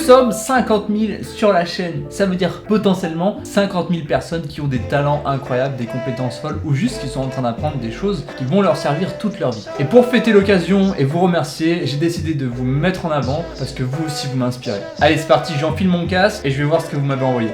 sommes 50 000 sur la chaîne. Ça veut dire potentiellement 50 000 personnes qui ont des talents incroyables, des compétences folles ou juste qui sont en train d'apprendre des choses qui vont leur servir toute leur vie. Et pour fêter l'occasion et vous remercier, j'ai décidé de vous mettre en avant parce que vous aussi vous m'inspirez. Allez, c'est parti, j'enfile mon casque et je vais voir ce que vous m'avez envoyé.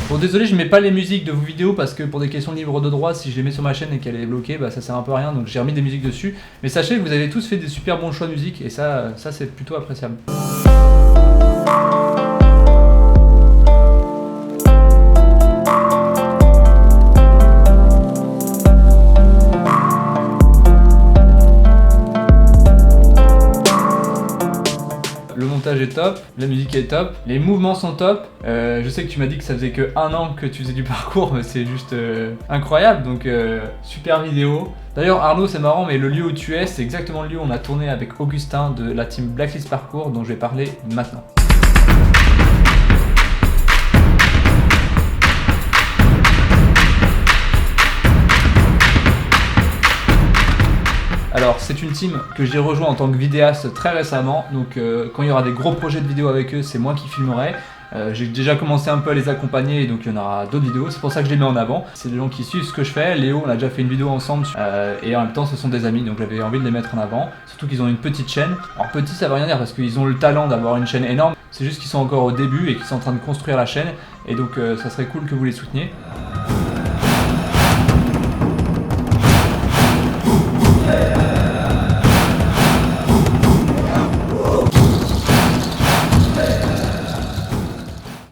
Bon, désolé, je mets pas les musiques de vos vidéos parce que pour des questions de libre de droit, si je les mets sur ma chaîne et qu'elle est bloquée, bah ça sert un peu à rien, donc j'ai remis des musiques dessus. Mais sachez que vous avez tous fait des super bons choix de musique et ça c'est plutôt appréciable. Le montage est top, la musique est top, les mouvements sont top. Je sais que tu m'as dit que ça faisait que 1 an que tu faisais du parcours, mais c'est juste incroyable, donc super vidéo. D'ailleurs Arnaud, c'est marrant, mais le lieu où tu es, c'est exactement le lieu où on a tourné avec Augustin de la team Blacklist Parcours, dont je vais parler maintenant. Alors c'est une team que j'ai rejoint en tant que vidéaste très récemment, donc quand il y aura des gros projets de vidéos avec eux, c'est moi qui filmerai. J'ai déjà commencé un peu à les accompagner et donc il y en aura d'autres vidéos, c'est pour ça que je les mets en avant. C'est des gens qui suivent ce que je fais, Léo on a déjà fait une vidéo ensemble et en même temps ce sont des amis, donc j'avais envie de les mettre en avant. Surtout qu'ils ont une petite chaîne. Alors petit ça veut rien dire parce qu'ils ont le talent d'avoir une chaîne énorme, c'est juste qu'ils sont encore au début et qu'ils sont en train de construire la chaîne et donc ça serait cool que vous les souteniez.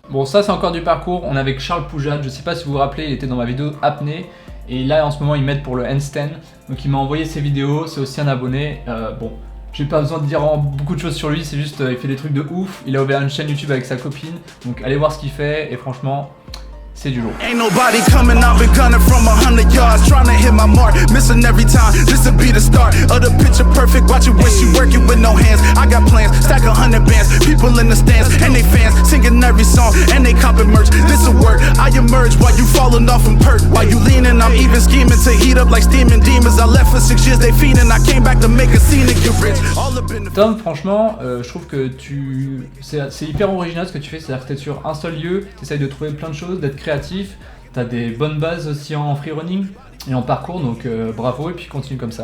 Bon, ça c'est encore du parcours, on est avec Charles Poujade, je sais pas si vous vous rappelez, il était dans ma vidéo apnée et là en ce moment il m'aide pour le handstand, donc il m'a envoyé ses vidéos, c'est aussi un abonné. Bon, j'ai pas besoin de dire beaucoup de choses sur lui, c'est juste il fait des trucs de ouf, il a ouvert une chaîne YouTube avec sa copine, donc allez voir ce qu'il fait et franchement c'est du lourd. Ain't nobody coming out been gunning from 100 yards trying to hit my mark, missing every time. This will be the start of the picture perfect. Watch it when she working with no hands. I got plans, stack 100 bands. People in the stands and they fans singing every song and they copping merch. This will work. I emerge while you falling off from perk. While you leaning, I'm even scheming to heat up like steaming demons. I left for 6 years, they feeding. I came back to make a scene and get rich. All up in the... Tom, franchement, je trouve que c'est hyper original ce que tu fais, c'est-à-dire que t'es sur un seul lieu, t'essayes de trouver plein de choses, d'être créatif, t'as des bonnes bases aussi en freerunning et en parcours, donc bravo et puis continue comme ça.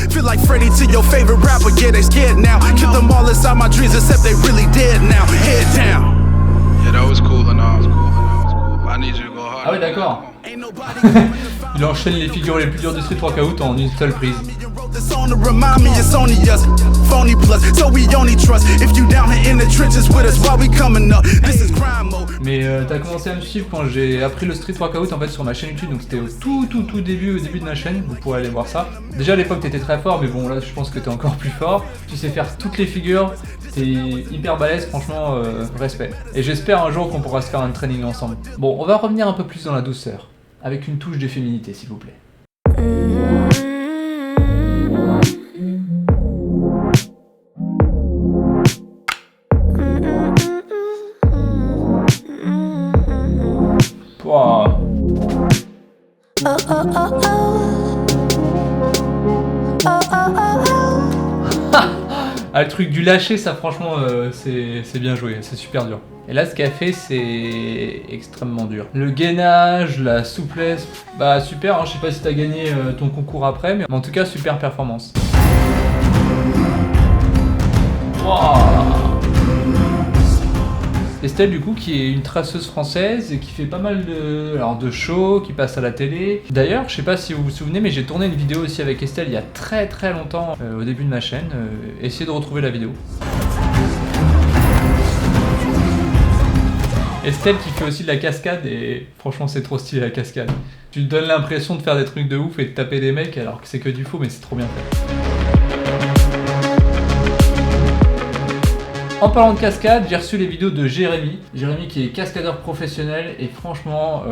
Feel like Freddie to your favorite rapper, yeah they scared now. Kill them all inside my dreams except they really dead now. Head down. Yeah, that was cool and all. I need you to go hard. Ah ouais d'accord. Il enchaîne les figures les plus dures du Street Workout en une seule prise. Mais t'as commencé à me suivre quand j'ai appris le Street Workout en fait sur ma chaîne YouTube, donc c'était au tout début de ma chaîne, vous pourrez aller voir ça. Déjà à l'époque t'étais très fort, mais bon là je pense que t'es encore plus fort. Tu sais faire toutes les figures, t'es hyper balèze, franchement respect. Et j'espère un jour qu'on pourra se faire un training ensemble. Bon, on va revenir un peu plus dans la douceur, avec une touche de féminité s'il vous plaît. Wow. Ah, le truc du lâcher, ça franchement c'est bien joué, c'est super dur. Et là ce qu'elle fait c'est extrêmement dur. Le gainage, la souplesse, bah super, hein, je sais pas si t'as gagné ton concours après, mais en tout cas super performance. Wow. Estelle du coup qui est une traceuse française et qui fait pas mal de shows, qui passe à la télé. D'ailleurs, je sais pas si vous vous souvenez, mais j'ai tourné une vidéo aussi avec Estelle il y a très longtemps au début de ma chaîne. Essayez de retrouver la vidéo. Estelle qui fait aussi de la cascade et franchement c'est trop stylé la cascade. Tu te donnes l'impression de faire des trucs de ouf et de taper des mecs alors que c'est que du faux, mais c'est trop bien fait. En parlant de cascade, j'ai reçu les vidéos de Jérémy. Jérémy qui est cascadeur professionnel et franchement,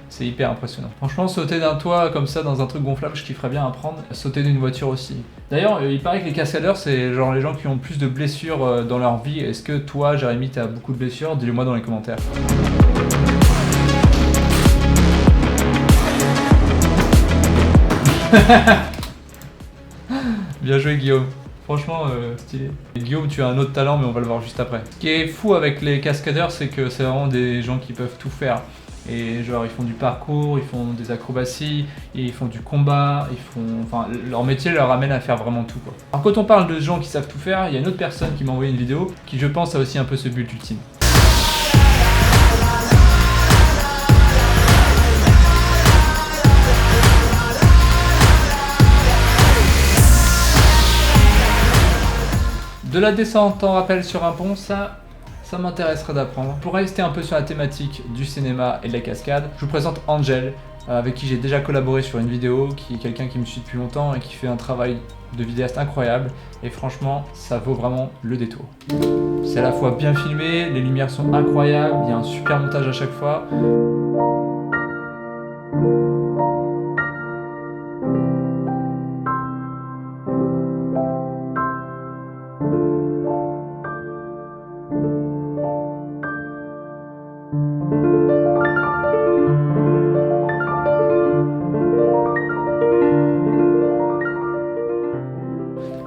c'est hyper impressionnant. Franchement, sauter d'un toit comme ça dans un truc gonflable, je kifferais bien apprendre. Sauter d'une voiture aussi. D'ailleurs, il paraît que les cascadeurs, c'est genre les gens qui ont le plus de blessures dans leur vie. Est-ce que toi, Jérémy, t'as beaucoup de blessures? Dis-le moi dans les commentaires. Bien joué Guillaume, franchement stylé. Et Guillaume, tu as un autre talent mais on va le voir juste après. Ce qui est fou avec les cascadeurs, c'est que c'est vraiment des gens qui peuvent tout faire. Et genre ils font du parcours, ils font des acrobaties, ils font du combat, enfin leur métier leur amène à faire vraiment tout quoi. Alors quand on parle de gens qui savent tout faire, il y a une autre personne qui m'a envoyé une vidéo qui je pense a aussi un peu ce but ultime. De la descente en rappel sur un pont, ça m'intéresserait d'apprendre. Pour rester un peu sur la thématique du cinéma et de la cascade, je vous présente Angel, avec qui j'ai déjà collaboré sur une vidéo, qui est quelqu'un qui me suit depuis longtemps et qui fait un travail de vidéaste incroyable. Et franchement, ça vaut vraiment le détour. C'est à la fois bien filmé, les lumières sont incroyables, il y a un super montage à chaque fois.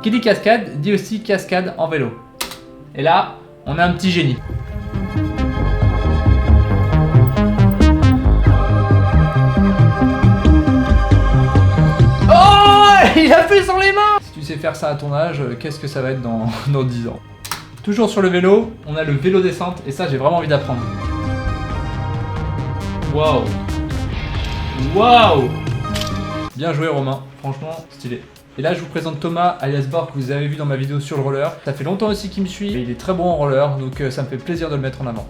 Qui dit cascade, dit aussi cascade en vélo. Et là, on a un petit génie. Oh, il a fait sans les mains! Si tu sais faire ça à ton âge, qu'est-ce que ça va être dans 10 ans? Toujours sur le vélo, on a le vélo descente et ça j'ai vraiment envie d'apprendre. Waouh! Waouh! Bien joué Romain, franchement stylé. Et là je vous présente Thomas alias Borg que vous avez vu dans ma vidéo sur le roller. Ça fait longtemps aussi qu'il me suit et il est très bon en roller donc ça me fait plaisir de le mettre en avant.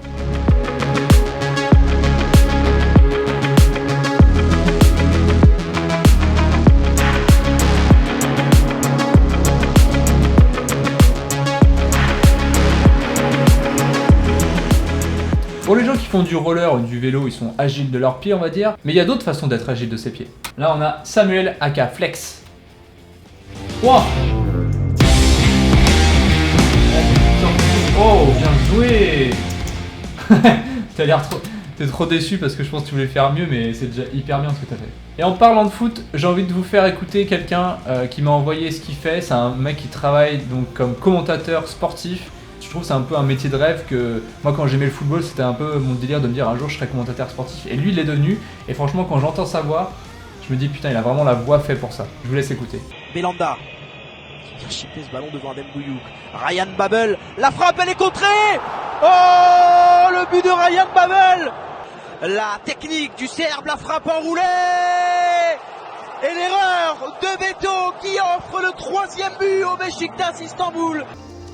Pour les gens qui font du roller ou du vélo, ils sont agiles de leurs pieds on va dire, mais il y a d'autres façons d'être agile de ses pieds. Là on a Samuel aka Flex. Wow. Oh, bien joué. T'as l'air trop... T'es trop déçu parce que je pense que tu voulais faire mieux, mais c'est déjà hyper bien ce que t'as fait. Et en parlant de foot, j'ai envie de vous faire écouter quelqu'un qui m'a envoyé ce qu'il fait. C'est un mec qui travaille donc comme commentateur sportif. Je trouve que c'est un peu un métier de rêve que moi quand j'aimais le football, c'était un peu mon délire de me dire un jour je serai commentateur sportif. Et lui il l'est devenu. Et franchement quand j'entends sa voix, je me dis putain il a vraiment la voix faite pour ça. Je vous laisse écouter. Belanda qui vient chipper ce ballon devant Dembouyouk. Ryan Babel, la frappe elle est contrée. Oh le but de Ryan Babel. La technique du Serbe, la frappe enroulée. Et l'erreur de Beto qui offre le 3e but au Beşiktaş Istanbul.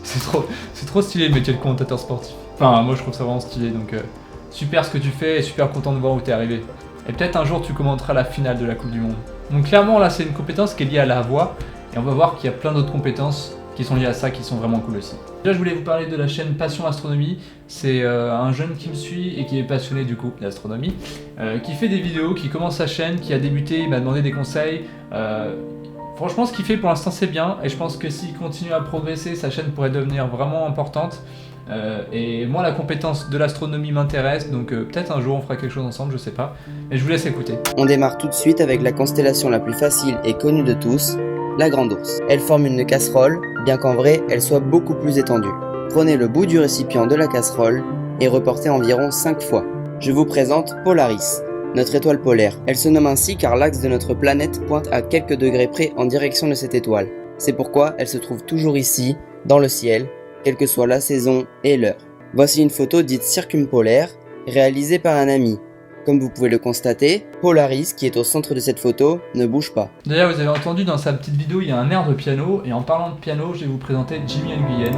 C'est trop stylé le métier de commentateur sportif. Enfin moi je trouve ça vraiment stylé donc super ce que tu fais et super content de voir où t'es arrivé. Et peut-être un jour tu commenteras la finale de la Coupe du Monde. Donc clairement là c'est une compétence qui est liée à la voix et on va voir qu'il y a plein d'autres compétences qui sont liées à ça qui sont vraiment cool aussi. Déjà je voulais vous parler de la chaîne Passion Astronomie. C'est un jeune qui me suit et qui est passionné du coup d'astronomie, qui fait des vidéos, qui commence sa chaîne, qui a débuté, il m'a demandé des conseils. Franchement ce qu'il fait pour l'instant c'est bien et je pense que s'il continue à progresser sa chaîne pourrait devenir vraiment importante. Et moi la compétence de l'astronomie m'intéresse donc peut-être un jour on fera quelque chose ensemble, je sais pas. Mais je vous laisse écouter. On démarre tout de suite avec la constellation la plus facile et connue de tous, la Grande Ourse. Elle forme une casserole, bien qu'en vrai elle soit beaucoup plus étendue. Prenez le bout du récipient de la casserole et reportez environ 5 fois. Je vous présente Polaris, notre étoile polaire. Elle se nomme ainsi car l'axe de notre planète pointe à quelques degrés près en direction de cette étoile. C'est pourquoi elle se trouve toujours ici, dans le ciel, quelle que soit la saison et l'heure. Voici une photo dite circumpolaire, réalisée par un ami. Comme vous pouvez le constater, Polaris, qui est au centre de cette photo, ne bouge pas. D'ailleurs vous avez entendu dans sa petite vidéo il y a un air de piano et en parlant de piano je vais vous présenter Jimmy Nguyen.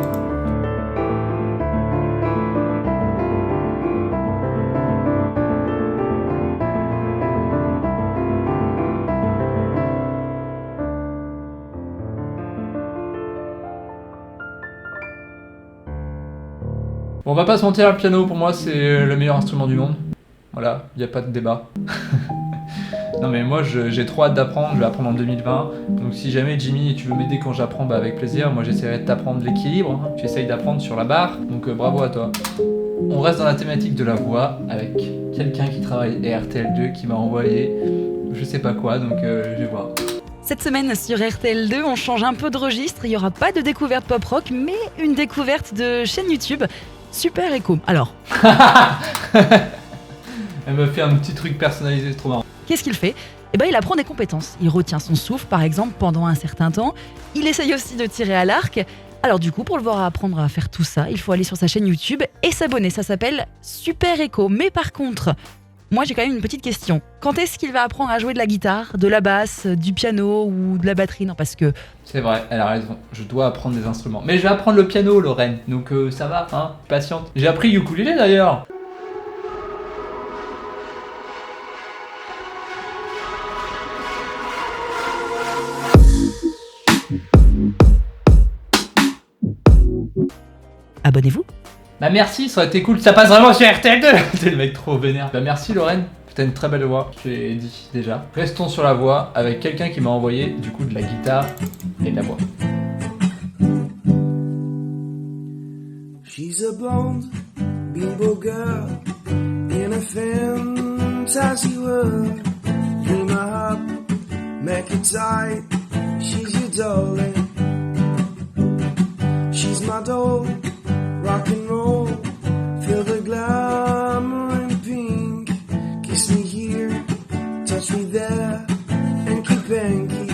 Bon, on va pas se mentir, le piano pour moi c'est le meilleur instrument du monde. Voilà, il n'y a pas de débat. Non mais moi j'ai trop hâte d'apprendre, je vais apprendre en 2020. Donc si jamais Jimmy tu veux m'aider quand j'apprends, bah avec plaisir. Moi j'essaierai de t'apprendre l'équilibre, hein. Tu essayes d'apprendre sur la barre, donc bravo à toi. On reste dans la thématique de la voix avec quelqu'un qui travaille à RTL2 qui m'a envoyé je sais pas quoi, donc je vais voir. Cette semaine sur RTL2, on change un peu de registre. Il n'y aura pas de découverte pop-rock, mais une découverte de chaîne YouTube Super Echo. Alors, elle me fait un petit truc personnalisé, c'est trop marrant. qu'est-ce qu'il fait ? Eh ben, il apprend des compétences. Il retient son souffle, par exemple, pendant un certain temps. Il essaye aussi de tirer à l'arc. Alors du coup, pour le voir apprendre à faire tout ça, il faut aller sur sa chaîne YouTube et s'abonner. Ça s'appelle Super Echo. Mais par contre, moi j'ai quand même une petite question. Quand est-ce qu'il va apprendre à jouer de la guitare, de la basse, du piano ou de la batterie ? Non, parce que... C'est vrai, elle a raison, je dois apprendre des instruments. Mais je vais apprendre le piano, Lorraine, donc ça va, hein, patiente. J'ai appris ukulélé d'ailleurs. Abonnez-vous. Bah merci, ça aurait été cool, ça passe vraiment sur RTL2. T'es le mec trop vénère. Bah merci Lorraine, t'as une très belle voix, je l'ai dit déjà. Restons sur la voix avec quelqu'un qui m'a envoyé du coup de la guitare et de la voix. She's a blonde bimbo girl in a fantasy world. Dream her up, make it tight. She's your darling. She's my doll, rock and roll. Feel the glamour in pink. Kiss me here, touch me there, hanky panky.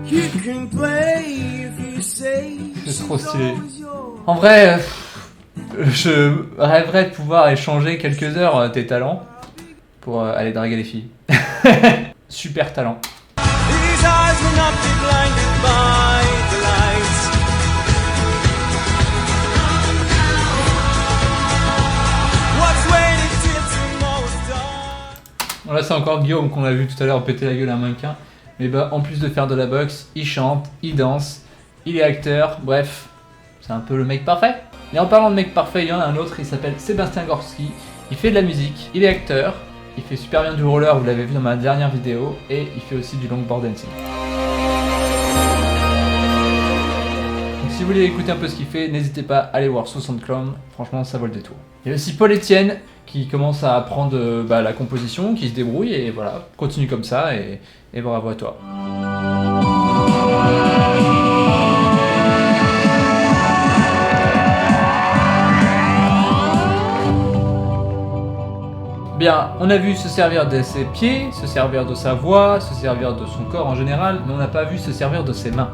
You can play if you say. C'est trop stylé. En vrai, je rêverais de pouvoir échanger quelques heures tes talents pour aller draguer les filles. Super talent. These eyes will not be blinded by the lights. What's waiting till tomorrow's dawn? Bon, là c'est encore Guillaume qu'on a vu tout à l'heure péter la gueule à un mannequin. Mais bah en plus de faire de la boxe, il chante, il danse, il est acteur, bref, c'est un peu le mec parfait. Et en parlant de mec parfait, il y en a un autre, il s'appelle Sébastien Gorski. Il fait de la musique, il est acteur, il fait super bien du roller, vous l'avez vu dans ma dernière vidéo, et il fait aussi du longboard dancing. Donc si vous voulez écouter un peu ce qu'il fait, n'hésitez pas à aller voir son SoundCloud, franchement ça vaut le détour. Il y a aussi Paul Etienne qui commence à apprendre la composition, qui se débrouille, et voilà, continue comme ça, et bravo à toi. Bien, on a vu se servir de ses pieds, se servir de sa voix, se servir de son corps en général, mais on n'a pas vu se servir de ses mains.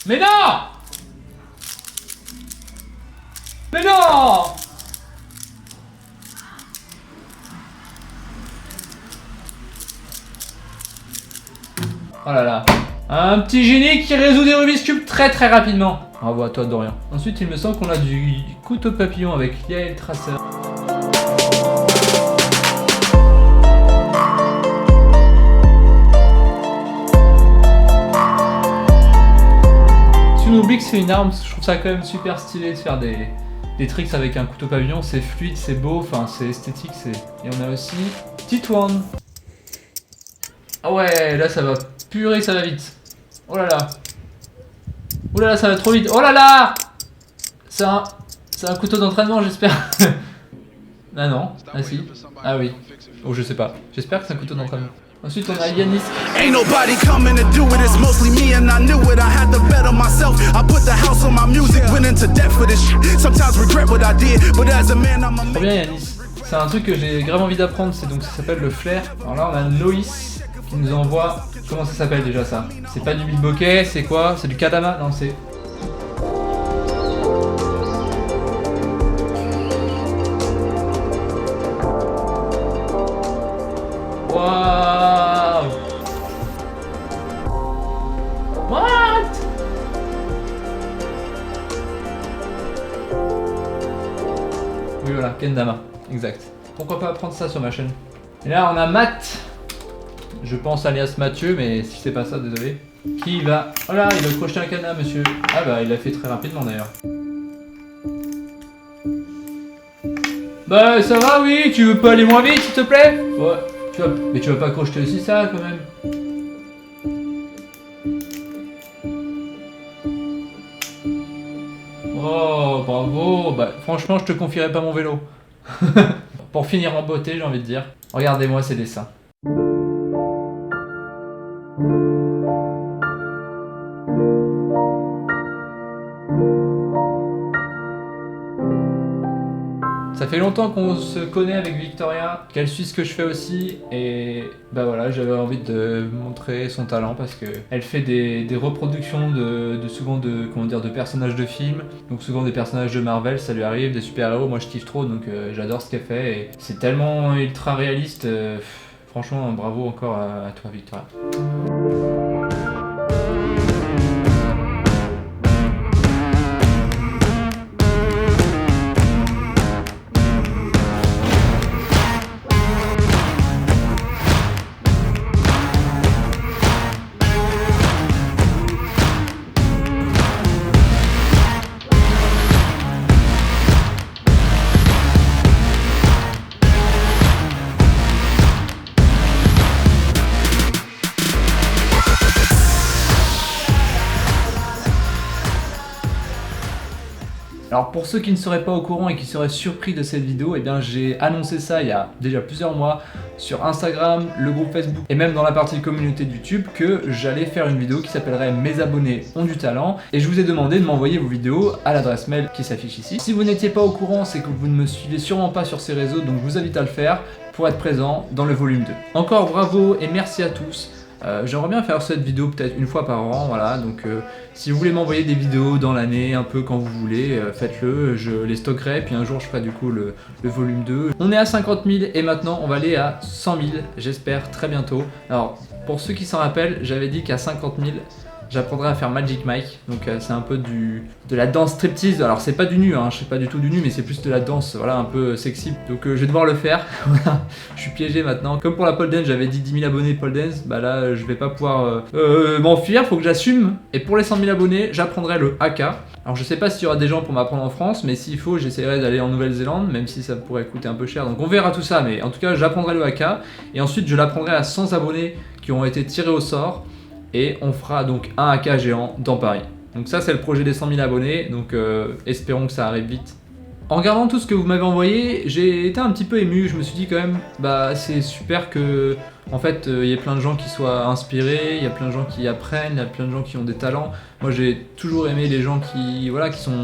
Mais non! Mais non! Oh là là. Un petit génie qui résout des Rubik's Cube très très rapidement. Bravo à toi Dorian. Ensuite il me semble qu'on a du couteau papillon avec Yael Tracer. Si on oublie que c'est une arme, je trouve ça quand même super stylé de faire des tricks avec un couteau papillon. C'est fluide, c'est beau, enfin c'est esthétique. Et on a aussi Titouan. Ah ouais, là ça va purée, ça va vite. Oh là là. Oh là là, ça va trop vite. Oh là là. C'est un couteau d'entraînement, j'espère. Ah non, ah si. Ah oui. Oh je sais pas. J'espère que c'est un couteau d'entraînement. Ensuite on a Yanis. Ain't nobody coming to do it, it's mostly me and I knew it. I had to bet on myself. I put the house on my music, went into debt for this shit. Sometimes regret what I did, but as a man I'm a Trop bien Yanis. C'est un truc que j'ai grave envie d'apprendre, ça s'appelle le flair. Alors là on a Loïs qui nous envoie. Comment ça s'appelle déjà ça? C'est pas du bilboquet, c'est quoi? C'est du kadama? Non c'est. Waouh! What? Oui voilà, kendama, exact. Pourquoi pas apprendre ça sur ma chaîne? Et là on a Matt. Je pense alias Mathieu, mais si c'est pas ça, désolé. Qui va... Oh là, il a crocheté un cadenas, monsieur. Ah bah, il l'a fait très rapidement d'ailleurs. Bah, ça va, oui. Tu veux pas aller moins vite, s'il te plaît? Ouais. Mais tu vas pas crocheter aussi ça, quand même. Oh, bravo. Bah, franchement, je te confierai pas mon vélo. Pour finir en beauté, j'ai envie de dire. Regardez-moi ces dessins. Ça fait longtemps qu'on se connaît avec Victoria, qu'elle suit ce que je fais aussi, et bah voilà, j'avais envie de montrer son talent parce que elle fait des reproductions souvent de personnages de films, donc souvent des personnages de Marvel, ça lui arrive, des super-héros, moi je kiffe trop, donc j'adore ce qu'elle fait, et c'est tellement ultra réaliste, franchement bravo encore à toi Victoria. Alors pour ceux qui ne seraient pas au courant et qui seraient surpris de cette vidéo, eh bien j'ai annoncé ça il y a déjà plusieurs mois sur Instagram, le groupe Facebook et même dans la partie communauté de YouTube que j'allais faire une vidéo qui s'appellerait Mes abonnés ont du talent, et je vous ai demandé de m'envoyer vos vidéos à l'adresse mail qui s'affiche ici. Si vous n'étiez pas au courant, c'est que vous ne me suivez sûrement pas sur ces réseaux, donc je vous invite à le faire pour être présent dans le volume 2. Encore bravo et merci à tous. J'aimerais bien faire cette vidéo peut-être une fois par an, voilà, donc si vous voulez m'envoyer des vidéos dans l'année, un peu quand vous voulez, faites-le, je les stockerai, puis un jour je ferai du coup le volume 2. On est à 50 000 et maintenant on va aller à 100 000, j'espère très bientôt. Alors pour ceux qui s'en rappellent, j'avais dit qu'à 50 000, j'apprendrai à faire Magic Mike, donc c'est un peu de la danse striptease, alors c'est pas du nu, hein, je sais pas du tout du nu, mais c'est plus de la danse, voilà, un peu sexy, donc je vais devoir le faire, voilà, je suis piégé maintenant. Comme pour la pole dance, j'avais dit 10 000 abonnés pole dance, bah là je vais pas pouvoir m'enfuir, faut que j'assume, et pour les 100 000 abonnés, j'apprendrai le haka. Alors je sais pas s'il y aura des gens pour m'apprendre en France, mais s'il faut, j'essaierai d'aller en Nouvelle-Zélande, même si ça pourrait coûter un peu cher, donc on verra tout ça, mais en tout cas j'apprendrai le haka, et ensuite je l'apprendrai à 100 abonnés qui ont été tirés au sort, et on fera donc un haka géant dans Paris. Donc ça c'est le projet des 100 000 abonnés, donc espérons que ça arrive vite. En regardant tout ce que vous m'avez envoyé, j'ai été un petit peu ému, je me suis dit quand même, bah c'est super que en fait il y ait plein de gens qui soient inspirés, il y a plein de gens qui apprennent, il y a plein de gens qui ont des talents. Moi j'ai toujours aimé les gens qui, voilà, qui sont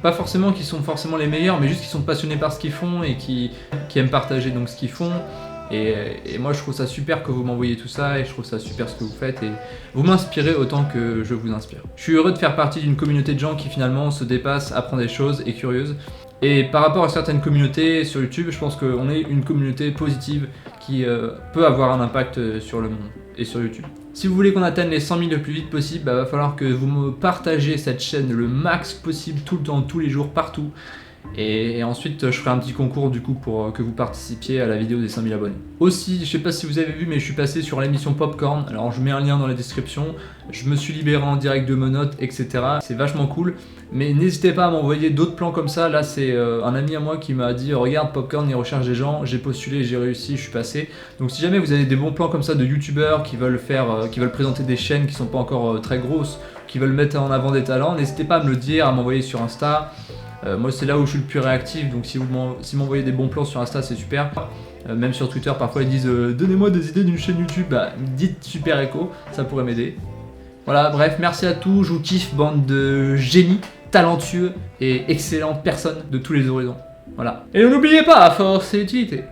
pas forcément qui sont forcément les meilleurs, mais juste qui sont passionnés par ce qu'ils font et qui aiment partager donc ce qu'ils font. Et moi je trouve ça super que vous m'envoyez tout ça, et je trouve ça super ce que vous faites, et vous m'inspirez autant que je vous inspire. Je suis heureux de faire partie d'une communauté de gens qui finalement se dépassent, apprend des choses, est curieuse. Et par rapport à certaines communautés sur YouTube, je pense qu'on est une communauté positive qui peut avoir un impact sur le monde et sur YouTube. Si vous voulez qu'on atteigne les 100 000 le plus vite possible, bah, va falloir que vous me partagez cette chaîne le max possible, tout le temps, tous les jours, partout. Et ensuite je ferai un petit concours du coup pour que vous participiez à la vidéo des 5000 abonnés. Aussi, je sais pas si vous avez vu, mais je suis passé sur l'émission Popcorn, alors je mets un lien dans la description. Je me suis libéré en direct de menottes, etc. C'est vachement cool, mais n'hésitez pas à m'envoyer d'autres plans comme ça. Là c'est un ami à moi qui m'a dit regarde Popcorn, il recherche des gens, j'ai postulé, j'ai réussi, je suis passé. Donc si jamais vous avez des bons plans comme ça de youtubeurs qui veulent présenter des chaînes qui sont pas encore très grosses, qui veulent mettre en avant des talents, n'hésitez pas à me le dire, à m'envoyer sur Insta. Moi c'est là où je suis le plus réactif, donc si vous m'envoyez des bons plans sur Insta c'est super. Même sur Twitter parfois ils disent donnez-moi des idées d'une chaîne YouTube, bah dites Super Echo, ça pourrait m'aider. Voilà, bref, merci à tous, je vous kiffe, bande de génies, talentueux et excellentes personnes de tous les horizons. Voilà. Et n'oubliez pas, force et utilité.